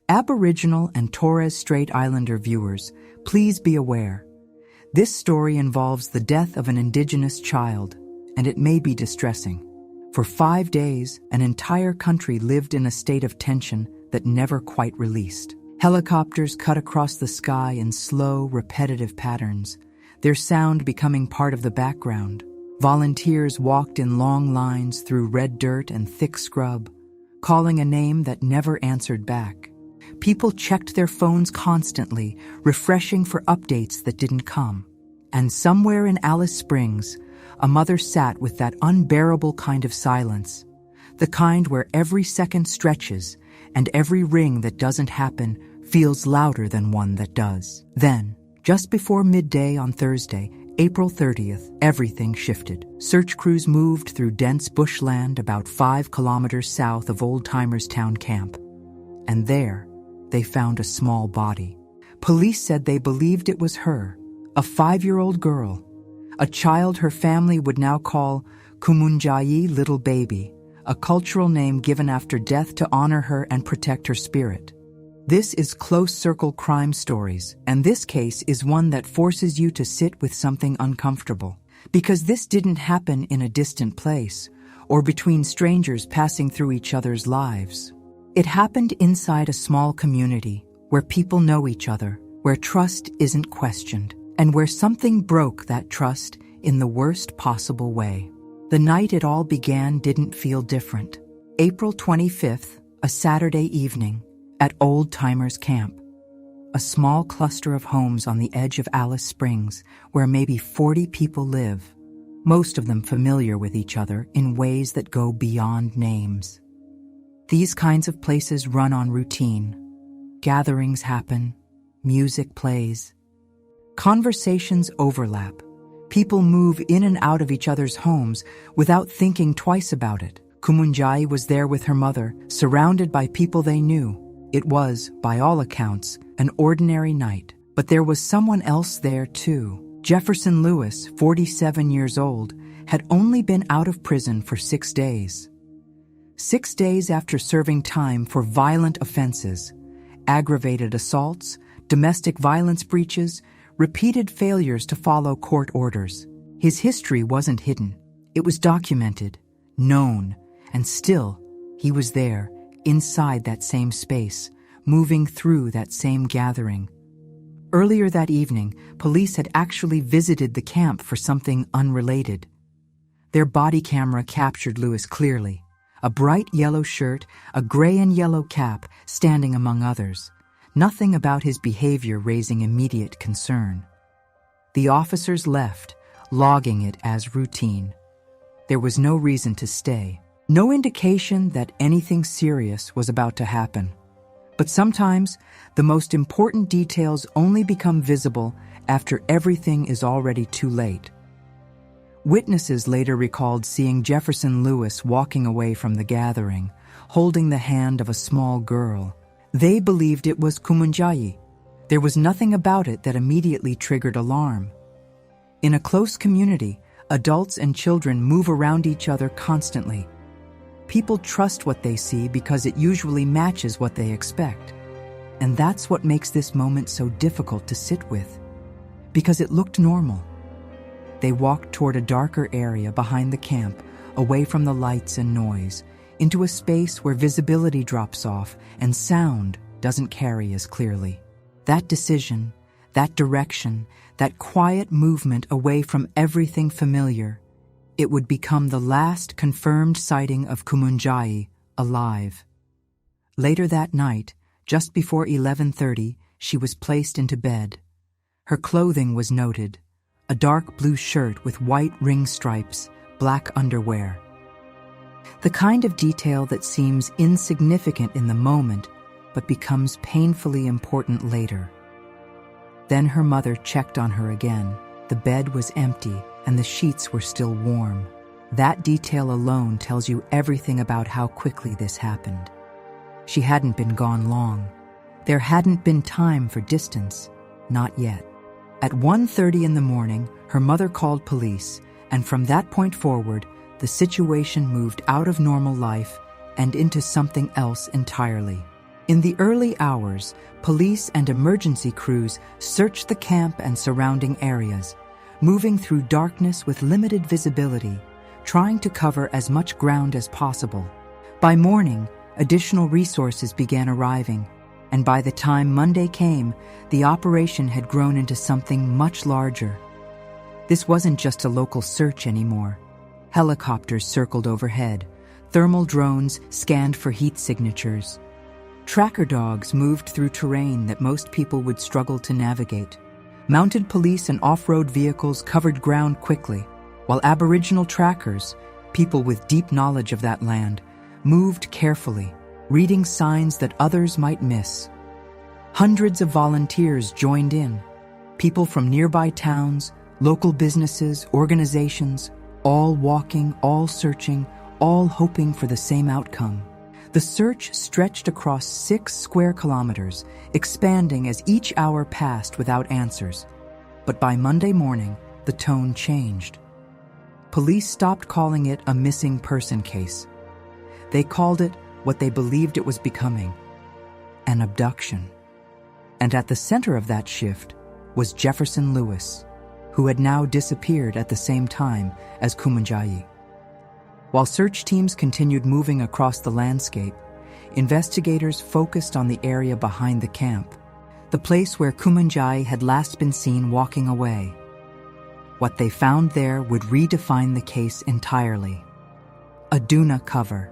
Aboriginal and Torres Strait Islander viewers, please be aware. This story involves the death of an Indigenous child, and it may be distressing. For 5 days, an entire country lived in a state of tension that never quite released. Helicopters cut across the sky in slow, repetitive patterns, their sound becoming part of the background. Volunteers walked in long lines through red dirt and thick scrub, calling a name that never answered back. People checked their phones constantly, refreshing for updates that didn't come. And somewhere in Alice Springs, a mother sat with that unbearable kind of silence, the kind where every second stretches and every ring that doesn't happen feels louder than one that does. Then, just before midday on Thursday, April 30th, everything shifted. Search crews moved through dense bushland about 5 kilometers south of Old Timers Town Camp. And there, they found a small body. Police said they believed it was her, a 5-year-old girl, a child her family would now call Kumunjayi Little Baby, a cultural name given after death to honor her and protect her spirit. This is Close Circle Crime Stories, and this case is one that forces you to sit with something uncomfortable. Because this didn't happen in a distant place, or between strangers passing through each other's lives. It happened inside a small community where people know each other, where trust isn't questioned, and where something broke that trust in the worst possible way. The night it all began didn't feel different. April 25th, a Saturday evening, at Old Timers Camp, a small cluster of homes on the edge of Alice Springs where maybe 40 people live, most of them familiar with each other in ways that go beyond names. These kinds of places run on routine. Gatherings happen, music plays. Conversations overlap. People move in and out of each other's homes without thinking twice about it. Kumunjayi was there with her mother, surrounded by people they knew. It was, by all accounts, an ordinary night. But there was someone else there too. Jefferson Lewis, 47 years old, had only been out of prison for 6 days. 6 days after serving time for violent offenses, aggravated assaults, domestic violence breaches, repeated failures to follow court orders. His history wasn't hidden. It was documented, known, and still, he was there, inside that same space, moving through that same gathering. Earlier that evening, police had actually visited the camp for something unrelated. Their body camera captured Lewis clearly. A bright yellow shirt, a gray and yellow cap, standing among others. Nothing about his behavior raising immediate concern. The officers left, logging it as routine. There was no reason to stay. No indication that anything serious was about to happen. But sometimes, the most important details only become visible after everything is already too late. Witnesses later recalled seeing Jefferson Lewis walking away from the gathering, holding the hand of a small girl. They believed it was Kumunjayi. There was nothing about it that immediately triggered alarm. In a close community, adults and children move around each other constantly. People trust what they see because it usually matches what they expect. And that's what makes this moment so difficult to sit with, because it looked normal. They walked toward a darker area behind the camp, away from the lights and noise, into a space where visibility drops off and sound doesn't carry as clearly. That decision, that direction, that quiet movement away from everything familiar, it would become the last confirmed sighting of Kumunjayi alive. Later that night, just before 11:30, she was placed into bed. Her clothing was noted: a dark blue shirt with white ring stripes, black underwear. The kind of detail that seems insignificant in the moment, but becomes painfully important later. Then her mother checked on her again. The bed was empty, and the sheets were still warm. That detail alone tells you everything about how quickly this happened. She hadn't been gone long. There hadn't been time for distance, not yet. At 1:30 in the morning, her mother called police, and from that point forward, the situation moved out of normal life and into something else entirely. In the early hours, police and emergency crews searched the camp and surrounding areas, moving through darkness with limited visibility, trying to cover as much ground as possible. By morning, additional resources began arriving, and by the time Monday came, the operation had grown into something much larger. This wasn't just a local search anymore. Helicopters circled overhead. Thermal drones scanned for heat signatures. Tracker dogs moved through terrain that most people would struggle to navigate. Mounted police and off-road vehicles covered ground quickly, while Aboriginal trackers, people with deep knowledge of that land, moved carefully, reading signs that others might miss. Hundreds of volunteers joined in, people from nearby towns, local businesses, organizations, all walking, all searching, all hoping for the same outcome. The search stretched across 6 square kilometers, expanding as each hour passed without answers. But by Monday morning, the tone changed. Police stopped calling it a missing person case. They called it what they believed it was becoming: an abduction. And at the center of that shift was Jefferson Lewis, who had now disappeared at the same time as Kumunjayi. While search teams continued moving across the landscape, investigators focused on the area behind the camp, the place where Kumunjayi had last been seen walking away. What they found there would redefine the case entirely. A Duna cover,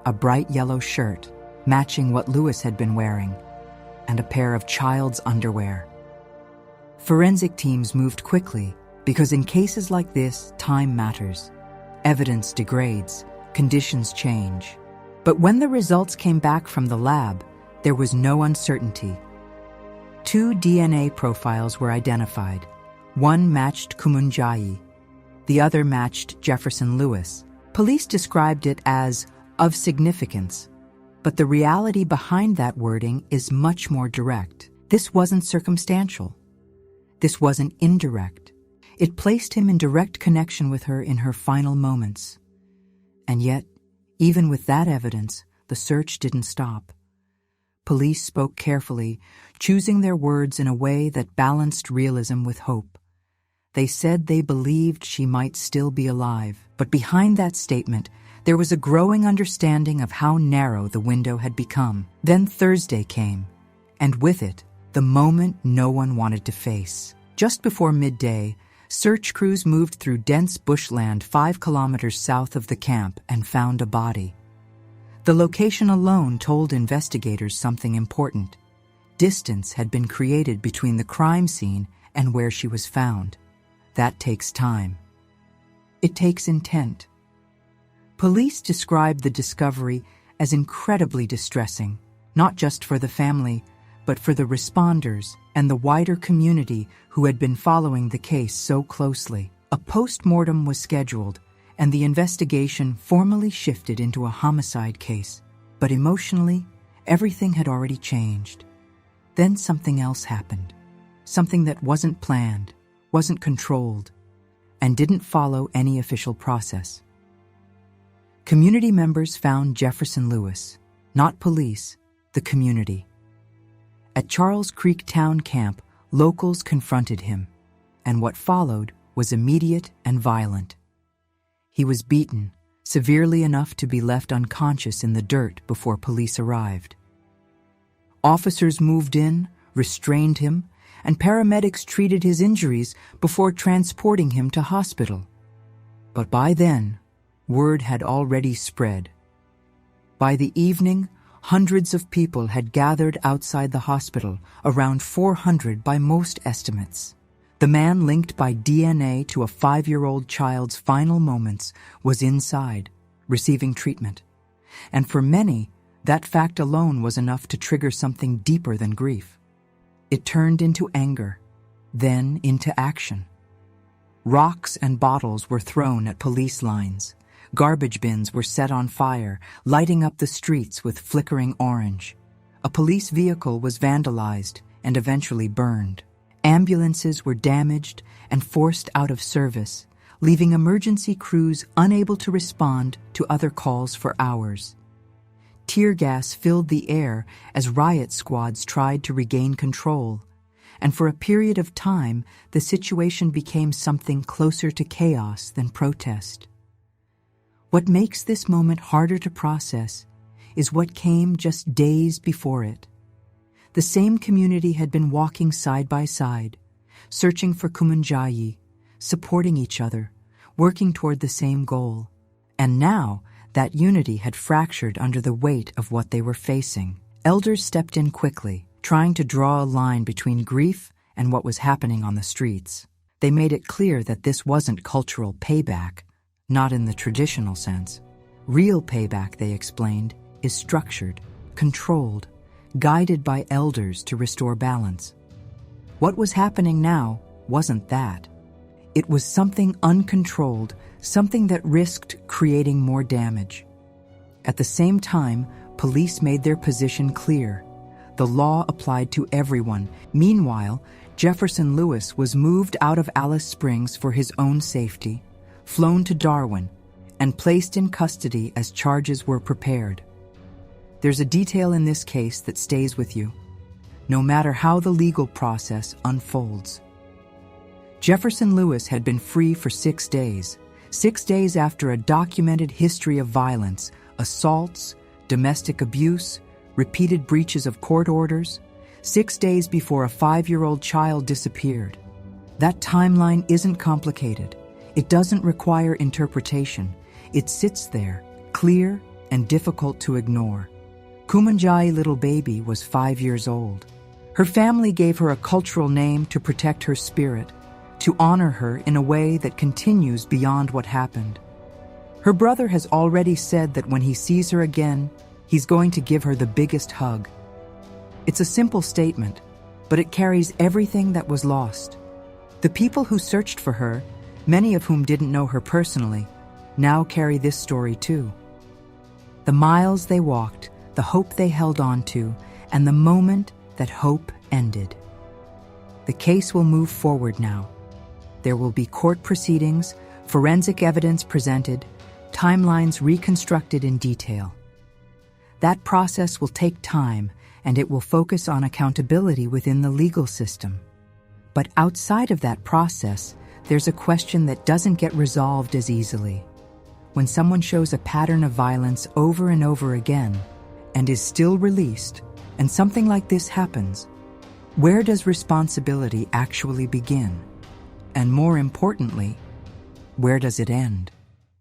a bright yellow shirt matching what Lewis had been wearing, and a pair of child's underwear. Forensic teams moved quickly because in cases like this, time matters. Evidence degrades, conditions change. But when the results came back from the lab, there was no uncertainty. 2 DNA profiles were identified. One matched Kumunjayi, the other matched Jefferson Lewis. Police described it as of significance, but the reality behind that wording is much more direct. This wasn't circumstantial. This wasn't indirect. It placed him in direct connection with her in her final moments. And yet, even with that evidence, the search didn't stop. Police spoke carefully, choosing their words in a way that balanced realism with hope. They said they believed she might still be alive, but behind that statement, there was a growing understanding of how narrow the window had become. Then Thursday came, and with it, the moment no one wanted to face. Just before midday, search crews moved through dense bushland 5 kilometers south of the camp and found a body. The location alone told investigators something important. Distance had been created between the crime scene and where she was found. That takes time. It takes intent. Police described the discovery as incredibly distressing, not just for the family, but for the responders and the wider community who had been following the case so closely. A post-mortem was scheduled, and the investigation formally shifted into a homicide case. But emotionally, everything had already changed. Then something else happened. Something that wasn't planned, wasn't controlled, and didn't follow any official process. Community members found Jefferson Lewis, not police, the community. At Charles Creek Town Camp, locals confronted him, and what followed was immediate and violent. He was beaten, severely enough to be left unconscious in the dirt before police arrived. Officers moved in, restrained him, and paramedics treated his injuries before transporting him to hospital. But by then, word had already spread. By the evening, hundreds of people had gathered outside the hospital, around 400 by most estimates. The man linked by DNA to a 5-year-old child's final moments was inside, receiving treatment. And for many, that fact alone was enough to trigger something deeper than grief. It turned into anger, then into action. Rocks and bottles were thrown at police lines. Garbage bins were set on fire, lighting up the streets with flickering orange. A police vehicle was vandalized and eventually burned. Ambulances were damaged and forced out of service, leaving emergency crews unable to respond to other calls for hours. Tear gas filled the air as riot squads tried to regain control, and for a period of time, the situation became something closer to chaos than protest. What makes this moment harder to process is what came just days before it. The same community had been walking side by side, searching for Kumunjayi, supporting each other, working toward the same goal. And now, that unity had fractured under the weight of what they were facing. Elders stepped in quickly, trying to draw a line between grief and what was happening on the streets. They made it clear that this wasn't cultural payback, not in the traditional sense. Real payback, they explained, is structured, controlled, guided by elders to restore balance. What was happening now wasn't that. It was something uncontrolled, something that risked creating more damage. At the same time, police made their position clear. The law applied to everyone. Meanwhile, Jefferson Lewis was moved out of Alice Springs for his own safety, flown to Darwin, and placed in custody as charges were prepared. There's a detail in this case that stays with you, no matter how the legal process unfolds. Jefferson Lewis had been free for 6 days, 6 days after a documented history of violence, assaults, domestic abuse, repeated breaches of court orders, 6 days before a 5-year-old child disappeared. That timeline isn't complicated. It doesn't require interpretation. It sits there, clear and difficult to ignore. Kumunjayi Little Baby was 5 years old. Her family gave her a cultural name to protect her spirit, to honor her in a way that continues beyond what happened. Her brother has already said that when he sees her again, he's going to give her the biggest hug. It's a simple statement, but it carries everything that was lost. The people who searched for her, many of whom didn't know her personally, now carry this story too. The miles they walked, the hope they held on to, and the moment that hope ended. The case will move forward now. There will be court proceedings, forensic evidence presented, timelines reconstructed in detail. That process will take time, and it will focus on accountability within the legal system. But outside of that process, there's a question that doesn't get resolved as easily. When someone shows a pattern of violence over and over again, and is still released, and something like this happens, where does responsibility actually begin? And more importantly, where does it end?